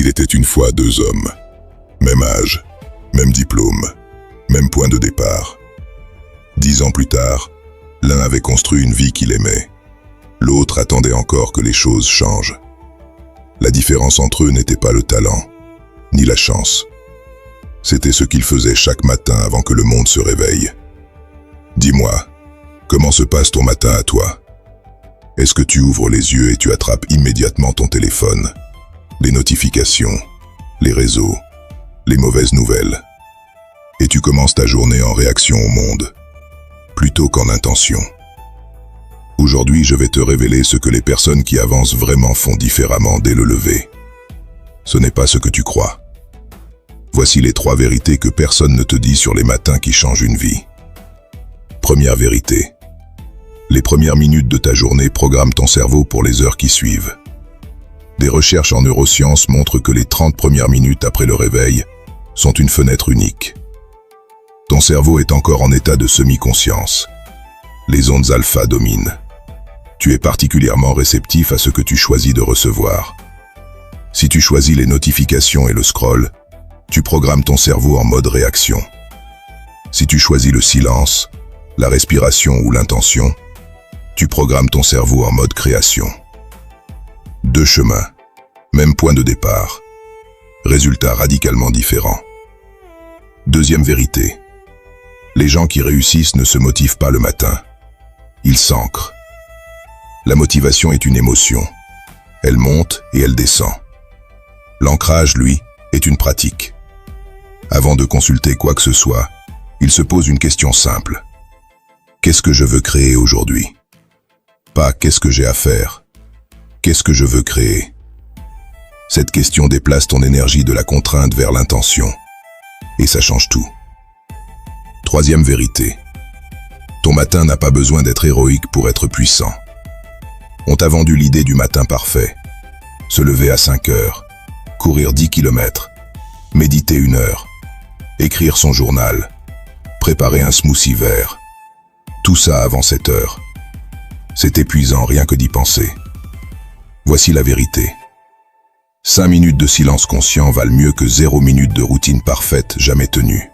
Il était une fois deux hommes. Même âge, même diplôme, même point de départ. 10 ans plus tard, l'un avait construit une vie qu'il aimait. L'autre attendait encore que les choses changent. La différence entre eux n'était pas le talent, ni la chance. C'était ce qu'ils faisaient chaque matin avant que le monde se réveille. Dis-moi, comment se passe ton matin à toi? Est-ce que tu ouvres les yeux et tu attrapes immédiatement ton téléphone, les notifications, les réseaux, les mauvaises nouvelles, et tu commences ta journée en réaction au monde, plutôt qu'en intention? Aujourd'hui, je vais te révéler ce que les personnes qui avancent vraiment font différemment dès le lever. Ce n'est pas ce que tu crois. Voici les 3 vérités que personne ne te dit sur les matins qui changent une vie. Première vérité. Les premières minutes de ta journée programment ton cerveau pour les heures qui suivent. Des recherches en neurosciences montrent que les 30 premières minutes après le réveil sont une fenêtre unique. Ton cerveau est encore en état de semi-conscience. Les ondes alpha dominent. Tu es particulièrement réceptif à ce que tu choisis de recevoir. Si tu choisis les notifications et le scroll, tu programmes ton cerveau en mode réaction. Si tu choisis le silence, la respiration ou l'intention, tu programmes ton cerveau en mode création. 2 chemins, même point de départ, résultats radicalement différents. Deuxième vérité. Les gens qui réussissent ne se motivent pas le matin. Ils s'ancrent. La motivation est une émotion. Elle monte et elle descend. L'ancrage, lui, est une pratique. Avant de consulter quoi que ce soit, il se pose une question simple. Qu'est-ce que je veux créer aujourd'hui? Pas qu'est-ce que j'ai à faire. Qu'est-ce que je veux créer? Cette question déplace ton énergie de la contrainte vers l'intention. Et ça change tout. Troisième vérité. Ton matin n'a pas besoin d'être héroïque pour être puissant. On t'a vendu l'idée du matin parfait. Se lever à 5 heures, courir 10 km, méditer 1 heure, écrire son journal, préparer un smoothie vert. Tout ça avant 7 heures. C'est épuisant rien que d'y penser. Voici la vérité. 5 minutes de silence conscient valent mieux que 0 minutes de routine parfaite jamais tenue.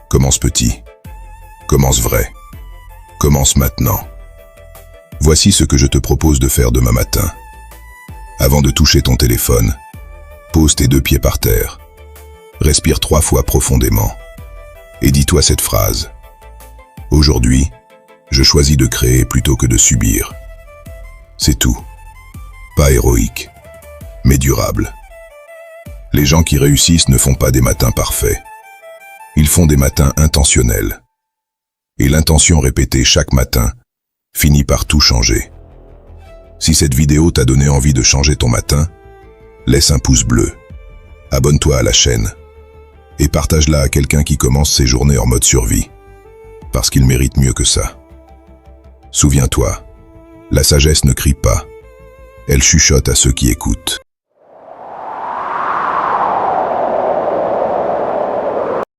Commence petit. Commence vrai. Commence maintenant. Voici ce que je te propose de faire demain matin. Avant de toucher ton téléphone, pose tes 2 pieds par terre. Respire 3 fois profondément. Et dis-toi cette phrase. Aujourd'hui, je choisis de créer plutôt que de subir. C'est tout. Pas héroïque, mais durable. Les gens qui réussissent ne font pas des matins parfaits. Ils font des matins intentionnels. Et l'intention répétée chaque matin finit par tout changer. Si cette vidéo t'a donné envie de changer ton matin, laisse un pouce bleu, abonne-toi à la chaîne et partage-la à quelqu'un qui commence ses journées en mode survie, parce qu'il mérite mieux que ça. Souviens-toi, la sagesse ne crie pas, elle chuchote à ceux qui écoutent.